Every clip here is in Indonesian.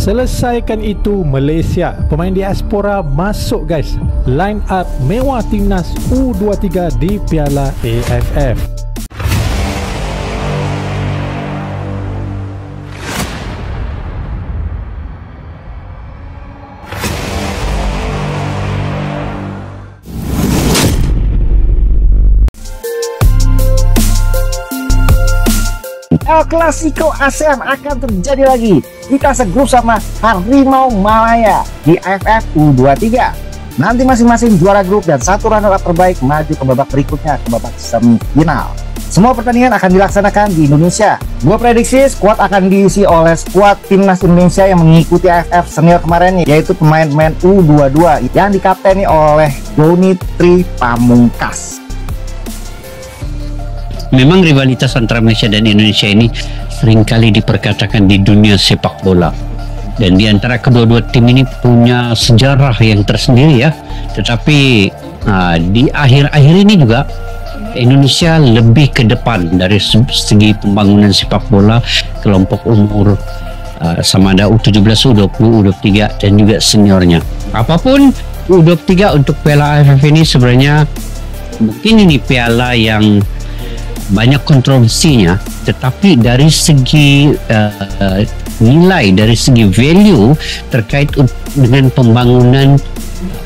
Selesaikan itu Malaysia, pemain diaspora masuk guys. Line up mewah timnas U23 di Piala AFF. El Clasico ASEAN akan terjadi lagi. Kita segrup sama Harimau Malaya di AFF U23. Nanti masing-masing juara grup dan satu runner-up terbaik maju ke babak berikutnya, ke babak semifinal. Semua pertandingan akan dilaksanakan di Indonesia. Gua prediksi skuad akan diisi oleh skuad timnas Indonesia yang mengikuti AFF senior kemarin, yaitu pemain-pemain U22 yang dikapteni oleh Doni Tri Pamungkas. Memang rivalitas antara Malaysia dan Indonesia ini seringkali diperkatakan di dunia sepak bola. Dan di antara kedua-dua tim ini punya sejarah yang tersendiri ya. Tetapi di akhir-akhir ini juga Indonesia lebih ke depan dari segi pembangunan sepak bola kelompok umur sama ada U17, U20, U23 dan juga seniornya. Apapun U23 untuk Piala AFF ini sebenarnya mungkin ini piala yang banyak kontroversinya, tetapi dari segi nilai, dari segi value terkait dengan pembangunan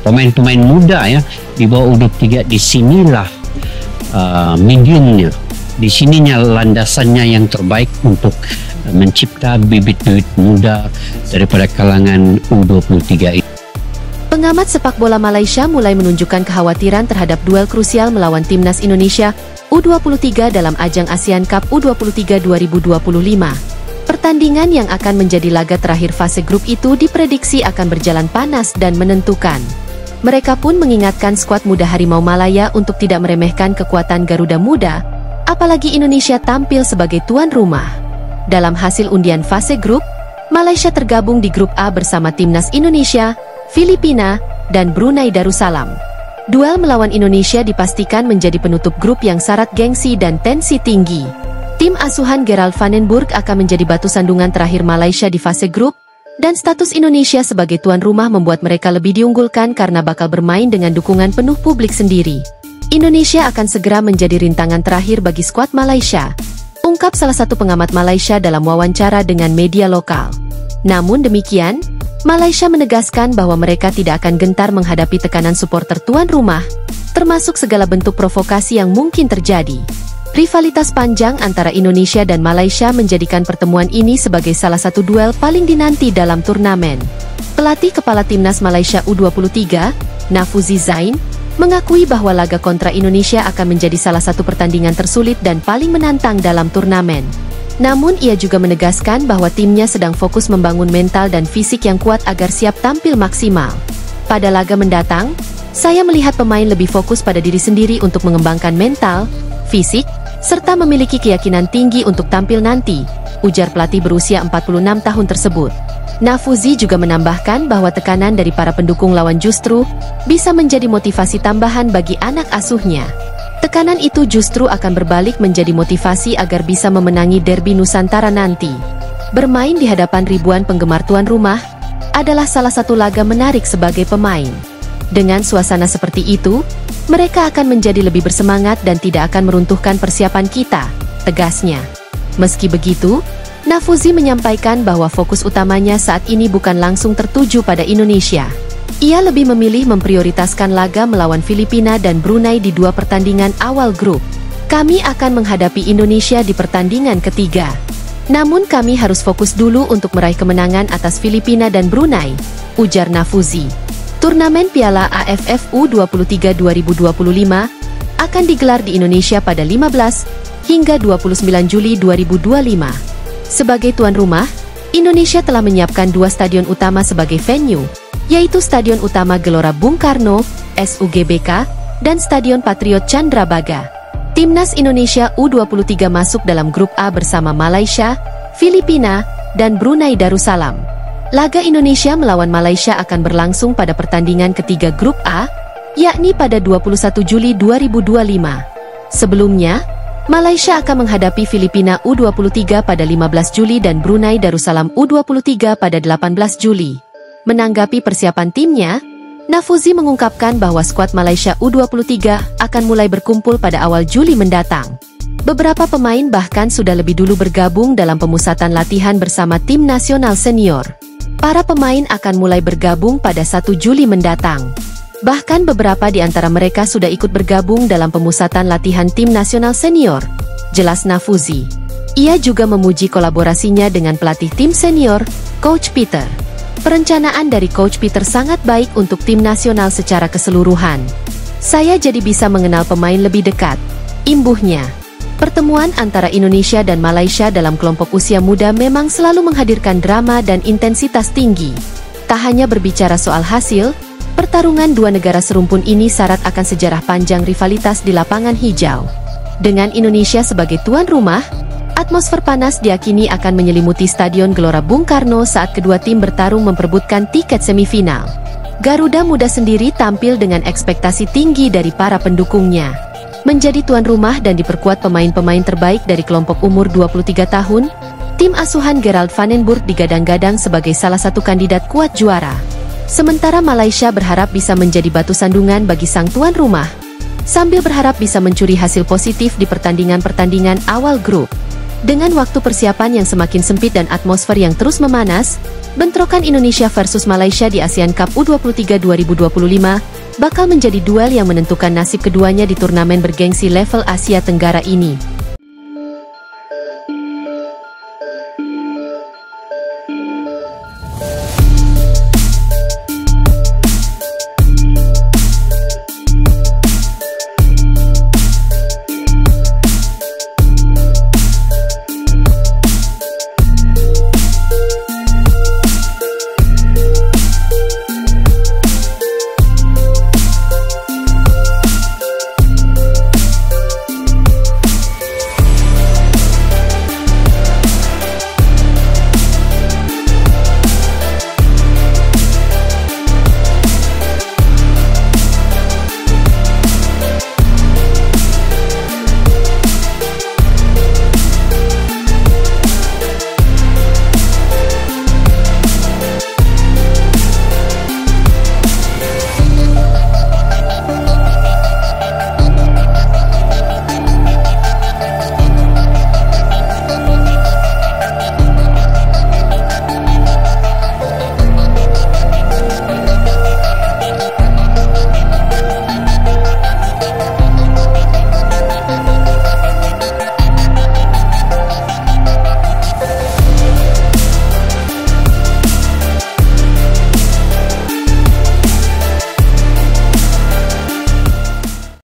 pemain-pemain muda ya di bawah U23, di sinilah mediumnya, di sininya landasannya yang terbaik untuk mencipta bibit-bibit muda daripada kalangan U23 ini. Pengamat sepak bola Malaysia mulai menunjukkan kekhawatiran terhadap duel krusial melawan timnas Indonesia U23 dalam ajang ASEAN Cup U23 2025. Pertandingan yang akan menjadi laga terakhir fase grup itu diprediksi akan berjalan panas dan menentukan. Mereka pun mengingatkan skuad muda Harimau Malaya untuk tidak meremehkan kekuatan Garuda Muda, apalagi Indonesia tampil sebagai tuan rumah. Dalam hasil undian fase grup, Malaysia tergabung di grup A bersama timnas Indonesia, Filipina, dan Brunei Darussalam. Duel melawan Indonesia dipastikan menjadi penutup grup yang syarat gengsi dan tensi tinggi. Tim asuhan Gerald Vandenburg akan menjadi batu sandungan terakhir Malaysia di fase grup, dan status Indonesia sebagai tuan rumah membuat mereka lebih diunggulkan karena bakal bermain dengan dukungan penuh publik sendiri. Indonesia akan segera menjadi rintangan terakhir bagi skuad Malaysia, ungkap salah satu pengamat Malaysia dalam wawancara dengan media lokal. Namun demikian, Malaysia menegaskan bahwa mereka tidak akan gentar menghadapi tekanan supporter tuan rumah, termasuk segala bentuk provokasi yang mungkin terjadi. Rivalitas panjang antara Indonesia dan Malaysia menjadikan pertemuan ini sebagai salah satu duel paling dinanti dalam turnamen. Pelatih kepala timnas Malaysia U23, Nafuzi Zain, mengakui bahwa laga kontra Indonesia akan menjadi salah satu pertandingan tersulit dan paling menantang dalam turnamen. Namun ia juga menegaskan bahwa timnya sedang fokus membangun mental dan fisik yang kuat agar siap tampil maksimal. Pada laga mendatang, saya melihat pemain lebih fokus pada diri sendiri untuk mengembangkan mental, fisik, serta memiliki keyakinan tinggi untuk tampil nanti, ujar pelatih berusia 46 tahun tersebut. Nafuzi juga menambahkan bahwa tekanan dari para pendukung lawan justru bisa menjadi motivasi tambahan bagi anak asuhnya. Tekanan itu justru akan berbalik menjadi motivasi agar bisa memenangi derby Nusantara nanti. Bermain di hadapan ribuan penggemar tuan rumah adalah salah satu laga menarik sebagai pemain. Dengan suasana seperti itu, mereka akan menjadi lebih bersemangat dan tidak akan meruntuhkan persiapan kita, tegasnya. Meski begitu, Nafuzi menyampaikan bahwa fokus utamanya saat ini bukan langsung tertuju pada Indonesia. Ia lebih memilih memprioritaskan laga melawan Filipina dan Brunei di dua pertandingan awal grup. Kami akan menghadapi Indonesia di pertandingan ketiga. Namun kami harus fokus dulu untuk meraih kemenangan atas Filipina dan Brunei, ujar Nafuzi. Turnamen Piala AFF U23 2025 akan digelar di Indonesia pada 15 hingga 29 Juli 2025. Sebagai tuan rumah, Indonesia telah menyiapkan dua stadion utama sebagai venue, yaitu Stadion Utama Gelora Bung Karno, SUGBK, dan Stadion Patriot Candrabaga. Timnas Indonesia U23 masuk dalam grup A bersama Malaysia, Filipina, dan Brunei Darussalam. Laga Indonesia melawan Malaysia akan berlangsung pada pertandingan ketiga grup A, yakni pada 21 Juli 2025. Sebelumnya, Malaysia akan menghadapi Filipina U23 pada 15 Juli dan Brunei Darussalam U23 pada 18 Juli. Menanggapi persiapan timnya, Nafuzi mengungkapkan bahwa skuad Malaysia U23 akan mulai berkumpul pada awal Juli mendatang. Beberapa pemain bahkan sudah lebih dulu bergabung dalam pemusatan latihan bersama tim nasional senior. Para pemain akan mulai bergabung pada 1 Juli mendatang. Bahkan beberapa di antara mereka sudah ikut bergabung dalam pemusatan latihan tim nasional senior, jelas Nafuzi. Ia juga memuji kolaborasinya dengan pelatih tim senior, Coach Peter. Perencanaan dari Coach Peter sangat baik untuk tim nasional secara keseluruhan. Saya jadi bisa mengenal pemain lebih dekat, imbuhnya. Pertemuan antara Indonesia dan Malaysia dalam kelompok usia muda memang selalu menghadirkan drama dan intensitas tinggi. Tak hanya berbicara soal hasil, pertarungan dua negara serumpun ini syarat akan sejarah panjang rivalitas di lapangan hijau. Dengan Indonesia sebagai tuan rumah, atmosfer panas diakini akan menyelimuti Stadion Gelora Bung Karno saat kedua tim bertarung memperebutkan tiket semifinal. Garuda Muda sendiri tampil dengan ekspektasi tinggi dari para pendukungnya. Menjadi tuan rumah dan diperkuat pemain-pemain terbaik dari kelompok umur 23 tahun, tim asuhan Gerald van den Burg digadang-gadang sebagai salah satu kandidat kuat juara. Sementara Malaysia berharap bisa menjadi batu sandungan bagi sang tuan rumah, sambil berharap bisa mencuri hasil positif di pertandingan-pertandingan awal grup. Dengan waktu persiapan yang semakin sempit dan atmosfer yang terus memanas, bentrokan Indonesia versus Malaysia di ASEAN Cup U23 2025 bakal menjadi duel yang menentukan nasib keduanya di turnamen bergengsi level Asia Tenggara ini.